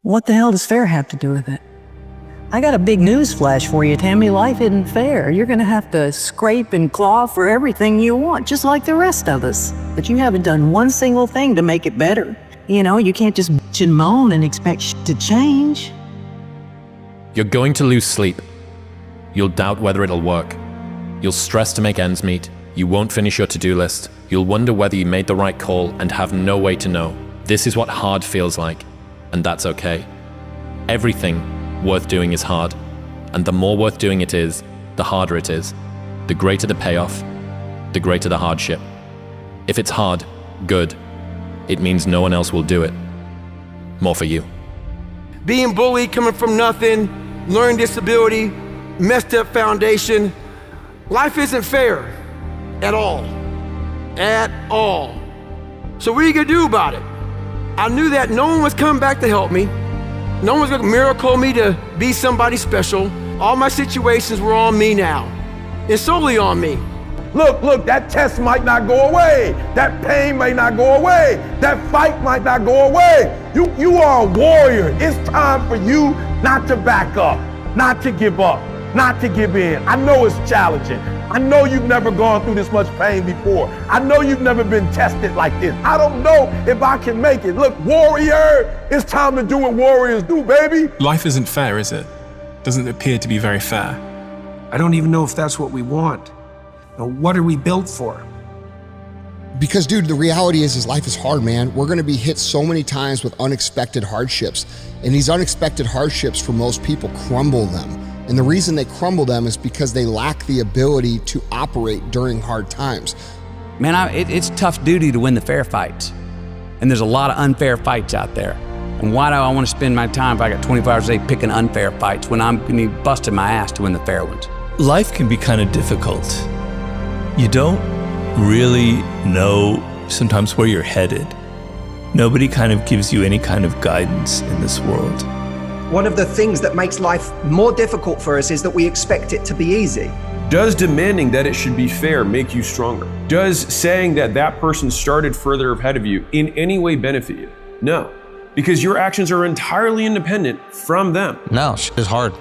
What the hell does fair have to do with it? I got a big news flash for you, Tammy. Life isn't fair. You're gonna have to scrape and claw for everything you want, just like the rest of us. But you haven't done one single thing to make it better. You know, you can't just bitch and moan and expect shit to change. You're going to lose sleep. You'll doubt whether it'll work. You'll stress to make ends meet. You won't finish your to-do list. You'll wonder whether you made the right call and have no way to know. This is what hard feels like, and that's okay. Everything worth doing is hard, and the more worth doing it is, the harder it is. The greater the payoff, the greater the hardship. If it's hard, good. It means no one else will do it. More for you. Being bullied, coming from nothing, learning disability, messed up foundation. Life isn't fair at all. At all. So what are you gonna do about it? I knew that no one was coming back to help me. No one's gonna miracle me to be somebody special. All my situations were on me now. It's solely on me. Look, that test might not go away. That pain may not go away. That fight might not go away. You are a warrior. It's time for you not to back up, not to give up, not to give in. I know it's challenging. I know you've never gone through this much pain before. I know you've never been tested like this. I don't know if I can make it. Look, warrior, it's time to do what warriors do, baby. Life isn't fair, is it? Doesn't appear to be very fair. I don't even know if that's what we want. Now, what are we built for? Because, dude, the reality is life is hard, man. We're gonna be hit so many times with unexpected hardships. And these unexpected hardships, for most people, crumble them. And the reason they crumble them is because they lack the ability to operate during hard times. Man, it's tough duty to win the fair fights. And there's a lot of unfair fights out there. And why do I want to spend my time, if I got 24 hours a day, picking unfair fights when I'm going to be busting my ass to win the fair ones? Life can be kind of difficult. You don't really know sometimes where you're headed. Nobody kind of gives you any kind of guidance in this world. One of the things that makes life more difficult for us is that we expect it to be easy. Does demanding that it should be fair make you stronger? Does saying that that person started further ahead of you in any way benefit you? No, because your actions are entirely independent from them. No, it's hard.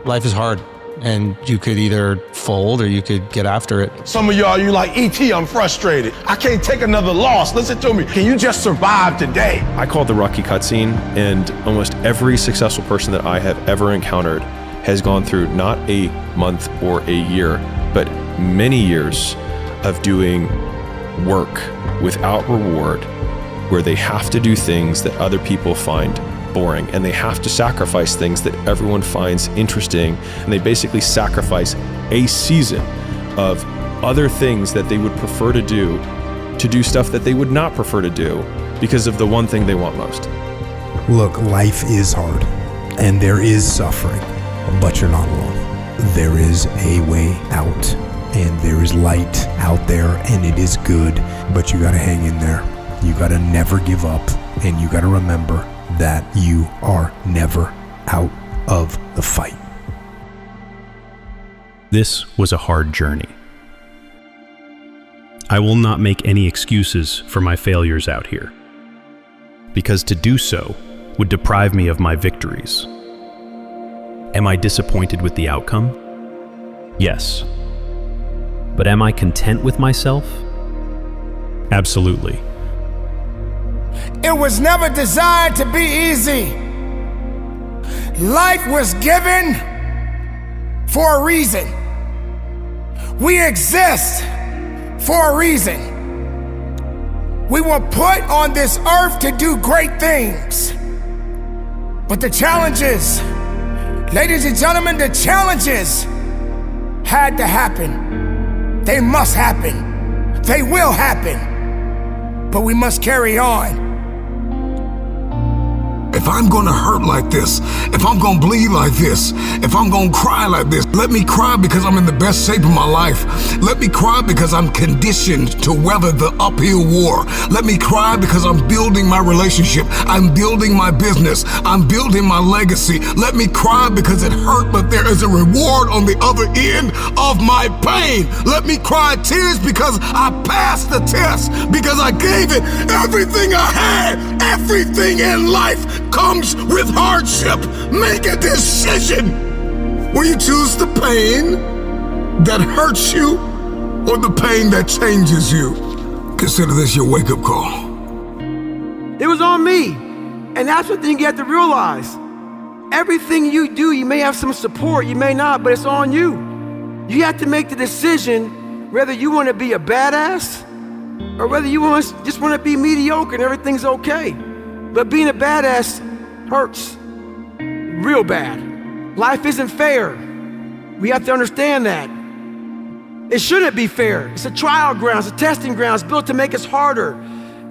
Life is hard. And you could either fold or you could get after it. Some of y'all, you like, E.T., I'm frustrated. I can't take another loss. Listen to me. Can you just survive today? I call it the Rocky cutscene, and almost every successful person that I have ever encountered has gone through not a month or a year, but many years of doing work without reward, where they have to do things that other people find boring, and they have to sacrifice things that everyone finds interesting, and they basically sacrifice a season of other things that they would prefer to do stuff that they would not prefer to do because of the one thing they want most. Look, life is hard, and there is suffering, but you're not alone. There is a way out, and there is light out there, and it is good, but you gotta hang in there. You gotta never give up, and you gotta remember that you are never out of the fight. This was a hard journey. I will not make any excuses for my failures out here, because to do so would deprive me of my victories. Am I disappointed with the outcome? Yes. But am I content with myself? Absolutely. It was never designed to be easy. Life was given for a reason. We exist for a reason. We were put on this earth to do great things. But the challenges, ladies and gentlemen, the challenges had to happen. They must happen. They will happen. But we must carry on. If I'm gonna hurt like this, if I'm gonna bleed like this, if I'm gonna cry like this, let me cry because I'm in the best shape of my life. Let me cry because I'm conditioned to weather the uphill war. Let me cry because I'm building my relationship. I'm building my business. I'm building my legacy. Let me cry because it hurt, but there is a reward on the other end of my pain. Let me cry tears because I passed the test, because I gave it everything I had, everything in life. comes with hardship. Make a decision. Will you choose the pain that hurts you or the pain that changes you? Consider this your wake-up call. It was on me. And that's what you have to realize. Everything you do, you may have some support, you may not, but it's on you. You have to make the decision whether you want to be a badass or whether you just want to be mediocre and everything's okay. But being a badass hurts real bad. Life isn't fair. We have to understand that. It shouldn't be fair. It's a trial ground, it's a testing ground. It's built to make us harder.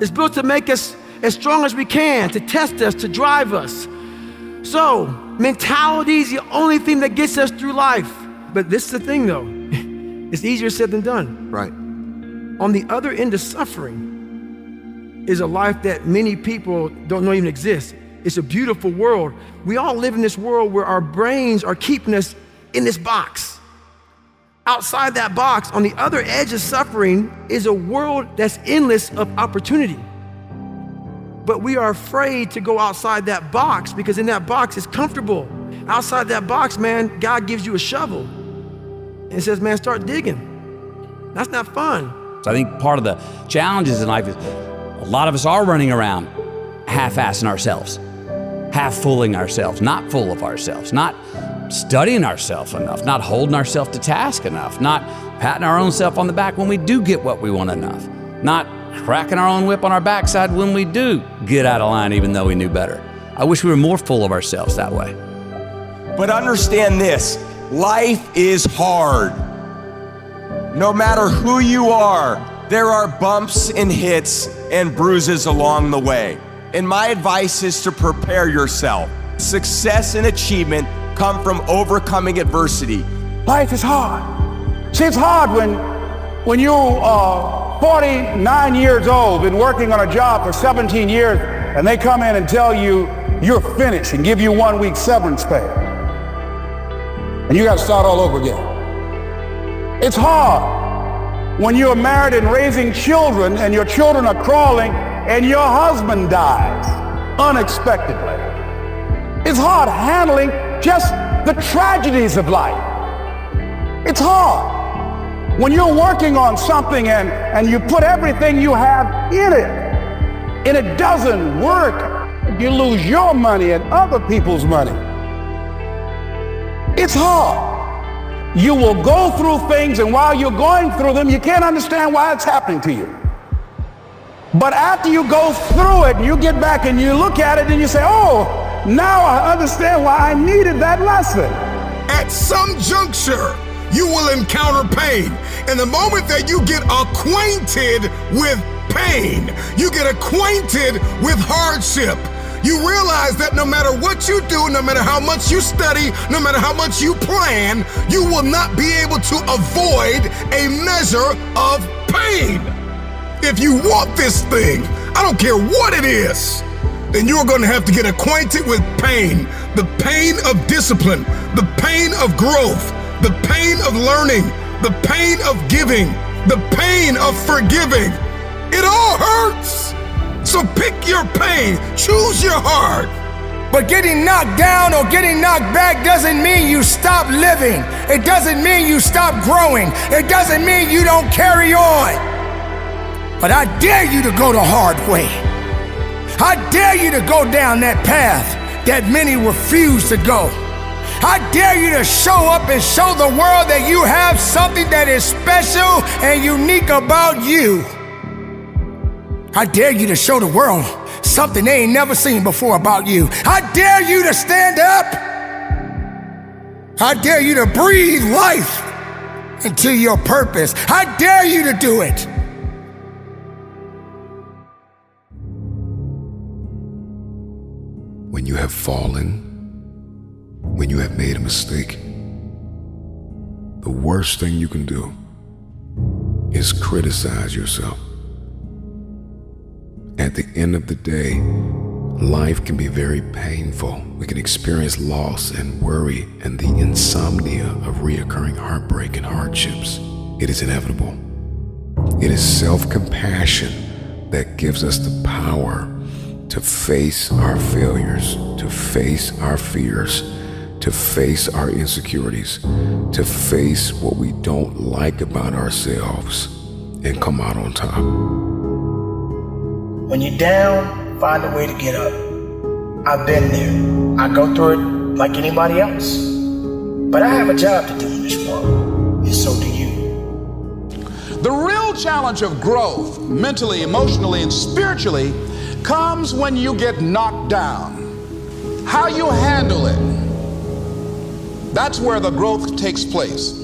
It's built to make us as strong as we can, to test us, to drive us. So, mentality is the only thing that gets us through life. But this is the thing though, it's easier said than done. Right. On the other end of suffering is a life that many people don't know even exists. It's a beautiful world. We all live in this world where our brains are keeping us in this box. Outside that box, on the other edge of suffering, is a world that's endless of opportunity. But we are afraid to go outside that box because in that box it's comfortable. Outside that box, man, God gives you a shovel and says, man, start digging. That's not fun. So I think part of the challenges in life is a lot of us are running around half-assing ourselves, half-fooling ourselves, not full of ourselves, not studying ourselves enough, not holding ourselves to task enough, not patting our own self on the back when we do get what we want enough, not cracking our own whip on our backside when we do get out of line even though we knew better. I wish we were more full of ourselves that way. But understand this, life is hard. No matter who you are, there are bumps and hits and bruises along the way. And my advice is to prepare yourself. Success and achievement come from overcoming adversity. Life is hard. See, it's hard when you are 49 years old, been working on a job for 17 years, and they come in and tell you you're finished and give you 1 week severance pay. And you got to start all over again. It's hard when you're married and raising children and your children are crawling and your husband dies unexpectedly. It's hard handling just the tragedies of life. It's hard when you're working on something and you put everything you have in it and it doesn't work. You lose your money and other people's money. It's hard. You will go through things, and while you're going through them, you can't understand why it's happening to you. But after you go through it, you get back and you look at it and you say, oh, now I understand why I needed that lesson. At some juncture, you will encounter pain. And the moment that you get acquainted with pain, you get acquainted with hardship, you realize that no matter what you do, no matter how much you study, no matter how much you plan, you will not be able to avoid a measure of pain. If you want this thing, I don't care what it is, then you're going to have to get acquainted with pain. The pain of discipline, the pain of growth, the pain of learning, the pain of giving, the pain of forgiving. It all hurts. So pick your pain, choose your heart. But getting knocked down or getting knocked back doesn't mean you stop living. It doesn't mean you stop growing. It doesn't mean you don't carry on. But I dare you to go the hard way. I dare you to go down that path that many refuse to go. I dare you to show up and show the world that you have something that is special and unique about you. I dare you to show the world something they ain't never seen before about you. I dare you to stand up. I dare you to breathe life into your purpose. I dare you to do it. When you have fallen, when you have made a mistake, the worst thing you can do is criticize yourself. At the end of the day, life can be very painful. We can experience loss and worry and the insomnia of reoccurring heartbreak and hardships. It is inevitable. It is self-compassion that gives us the power to face our failures, to face our fears, to face our insecurities, to face what we don't like about ourselves, and come out on top. When you're down, find a way to get up. I've been there. I go through it like anybody else. But I have a job to do in this world, and so do you. The real challenge of growth, mentally, emotionally, and spiritually, comes when you get knocked down. How you handle it, that's where the growth takes place.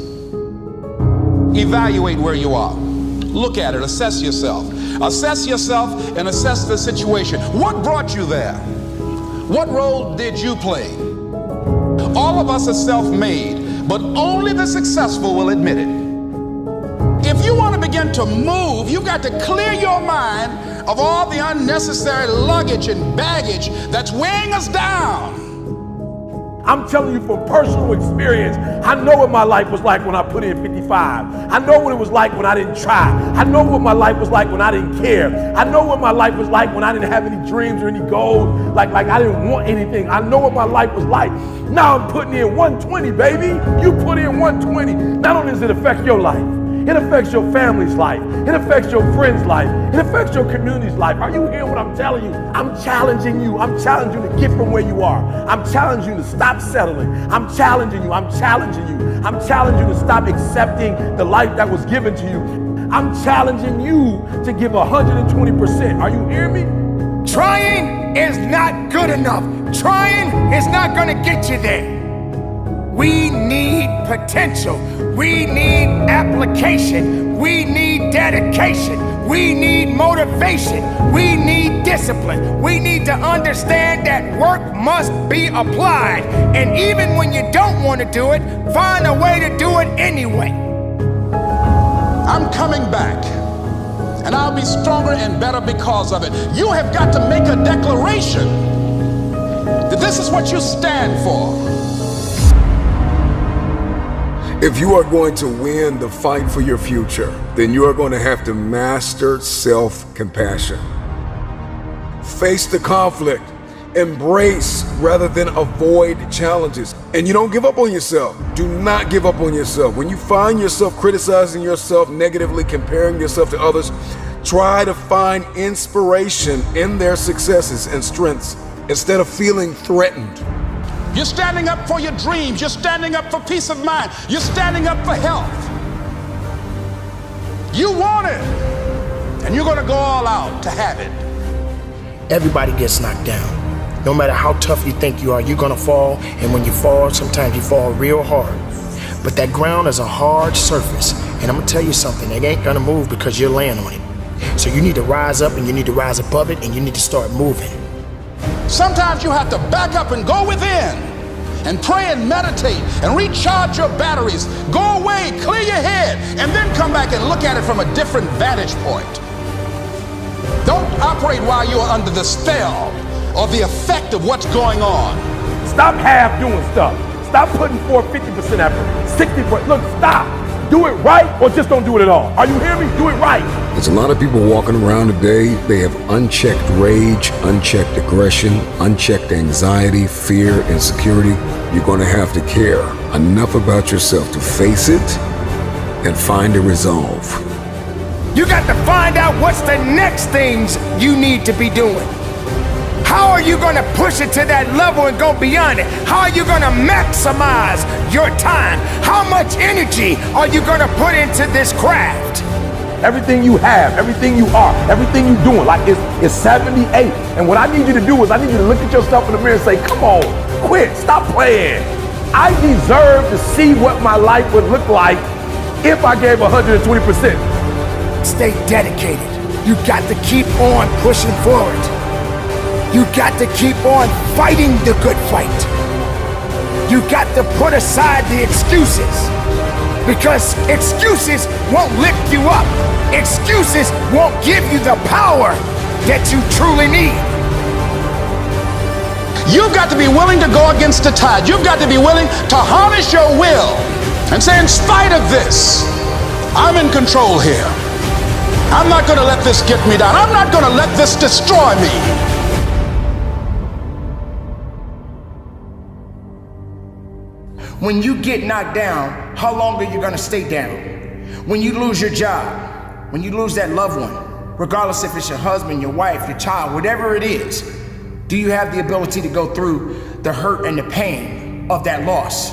Evaluate where you are. Look at it, assess yourself. Assess yourself and assess the situation. What brought you there? What role did you play? All of us are self-made, but only the successful will admit it. If you want to begin to move, you've got to clear your mind of all the unnecessary luggage and baggage that's weighing us down. I'm telling you from personal experience, I know what my life was like when I put in 55. I know what it was like when I didn't try. I know what my life was like when I didn't care. I know what my life was like when I didn't have any dreams or any goals, like I didn't want anything. I know what my life was like. Now I'm putting in 120, baby. You put in 120. Not only does it affect your life, it affects your family's life. It affects your friend's life. It affects your community's life. Are you hearing what I'm telling you? I'm challenging you. I'm challenging you to get from where you are. I'm challenging you to stop settling. I'm challenging you. I'm challenging you. I'm challenging you to stop accepting the life that was given to you. I'm challenging you to give 120%. Are you hearing me? Trying is not good enough. Trying is not going to get you there. We need potential. We need application. We need dedication. We need motivation. We need discipline. We need to understand that work must be applied. And even when you don't want to do it, find a way to do it anyway. I'm coming back, and I'll be stronger and better because of it. You have got to make a declaration that this is what you stand for. If you are going to win the fight for your future, then you are going to have to master self-compassion. Face the conflict, embrace rather than avoid challenges. And you don't give up on yourself. Do not give up on yourself. When you find yourself criticizing yourself negatively, comparing yourself to others, try to find inspiration in their successes and strengths instead of feeling threatened. You're standing up for your dreams. You're standing up for peace of mind. You're standing up for health. You want it, and you're going to go all out to have it. Everybody gets knocked down. No matter how tough you think you are, you're going to fall. And when you fall, sometimes you fall real hard. But that ground is a hard surface. And I'm going to tell you something. It ain't going to move because you're laying on it. So you need to rise up, and you need to rise above it, and you need to start moving. Sometimes you have to back up and go within and pray and meditate and recharge your batteries. Go away, clear your head, and then come back and look at it from a different vantage point. Don't operate while you're under the spell or the effect of what's going on. Stop half doing stuff. Stop putting forth 50% effort, 60%. Look, stop. Do it right or just don't do it at all. Are you hearing me? Do it right. There's a lot of people walking around today, they have unchecked rage, unchecked aggression, unchecked anxiety, fear, insecurity. You're going to have to care enough about yourself to face it and find a resolve. You got to find out what's the next things you need to be doing. How are you going to push it to that level and go beyond it? How are you going to maximize your time? How much energy are you going to put into this craft? Everything you have, everything you are, everything you're doing, like it's 78. And what I need you to do is I need you to look at yourself in the mirror and say, come on, quit, stop playing. I deserve to see what my life would look like if I gave 120%. Stay dedicated. You got to keep on pushing forward. You got to keep on fighting the good fight. You got to put aside the excuses, because excuses won't lift you up. Excuses won't give you the power that you truly need. You've got to be willing to go against the tide. You've got to be willing to harness your will and say, in spite of this, I'm in control here. I'm not going to let this get me down. I'm not going to let this destroy me. When you get knocked down, how long are you gonna stay down? When you lose your job, when you lose that loved one, regardless if it's your husband, your wife, your child, whatever it is, do you have the ability to go through the hurt and the pain of that loss?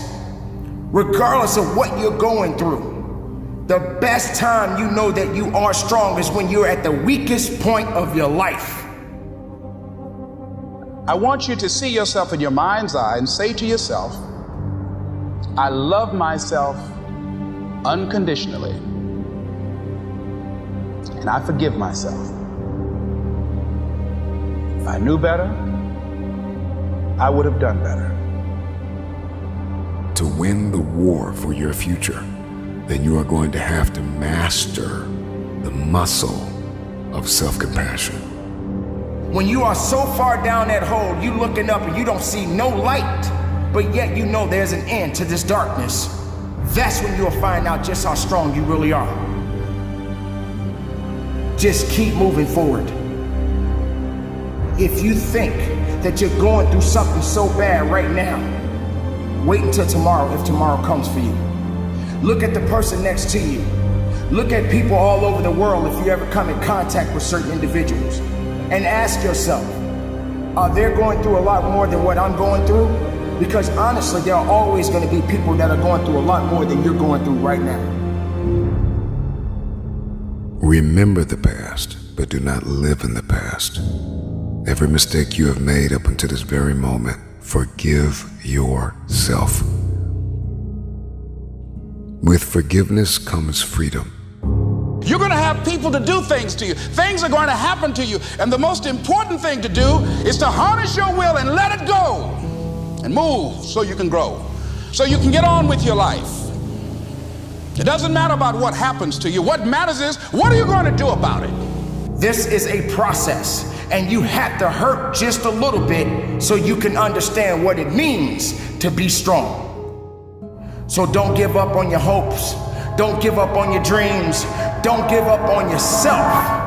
Regardless of what you're going through, the best time you know that you are strong is when you're at the weakest point of your life. I want you to see yourself in your mind's eye and say to yourself, I love myself unconditionally, and I forgive myself. If I knew better, I would have done better. To win the war for your future, then you are going to have to master the muscle of self-compassion. When you are so far down that hole, you looking up and you don't see no light, but yet you know there's an end to this darkness. That's when you'll find out just how strong you really are. Just keep moving forward. If you think that you're going through something so bad right now, wait until tomorrow if tomorrow comes for you. Look at the person next to you. Look at people all over the world if you ever come in contact with certain individuals. And ask yourself, are they going through a lot more than what I'm going through? Because honestly, there are always going to be people that are going through a lot more than you're going through right now. Remember the past, but do not live in the past. Every mistake you have made up until this very moment, forgive yourself. With forgiveness comes freedom. You're going to have people to do things to you. Things are going to happen to you. And the most important thing to do is to harness your will and let it go and move so you can grow, so you can get on with your life. It doesn't matter about what happens to you. What matters is, what are you going to do about it? This is a process, and you have to hurt just a little bit so you can understand what it means to be strong. So don't give up on your hopes. Don't give up on your dreams. Don't give up on yourself.